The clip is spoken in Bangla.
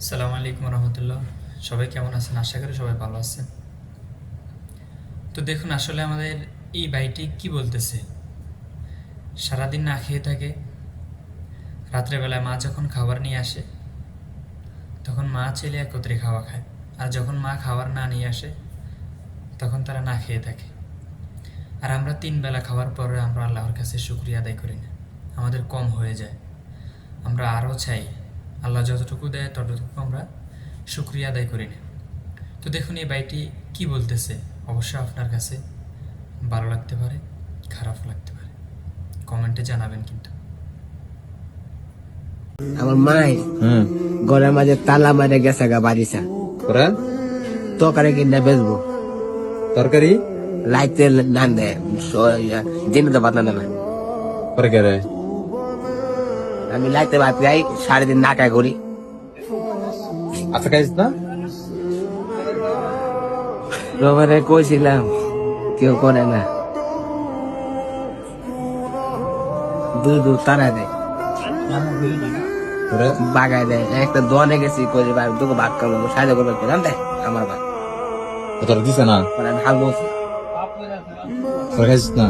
আসসালামু আলাইকুম রহমতুল্লাহ। সবাই কেমন আছেন? আশা করি সবাই ভালো আছেন। তো দেখুন, আসলে আমাদের এই ভাইটি কি বলতেছে। সারাদিন না খেয়ে থাকে, রাত্রেবেলায় মা যখন খাবার নিয়ে আসে তখন মা ছেলে একত্রে খাওয়া খায়, আর যখন মা খাবার না নিয়ে আসে তখন তারা না খেয়ে থাকে। আর আমরা 3 বেলা খাওয়ার পরে আমরা আল্লাহর কাছে শুকরিয়া আদায় করি না, আমাদের কম হয়ে যায়। আমরা আরও চাই, আল্লাহ যতটুকু দেয় ততটুকু আমরা শুকরিয়া আদায় করি না। তো দেখুন, এই ভাইটি কি বলতেছে, অবশ্যই আপনার কাছে ভালো লাগতে পারে, খারাপ লাগতে পারে, কমেন্টে জানাবেন কিন্তু। আমার মাই ঘরের মাঝে তালা মারে গেছে গা বাড়িছে তরকারি কিনে বেচবো। তরকারি লাইতে নান দেয় দিনে তো ভাত না দেয়। পরে কে রে? আমি লাইতে ভাত খাই, 3.5 না খাই করি। আচ্ছা খাইস না? রবারে কইছিলাম, কেউ করে না। দুধ তারা দেয়, পরে বাগায় দেয়। একটা দোয়ানে গেছি করি ভাই, তোকে ভাত খাবো সাহায্য করবে জান দেয় আমার ভাত। তোর দিছে না? আমি হাল বলছি। তোর খাইস না?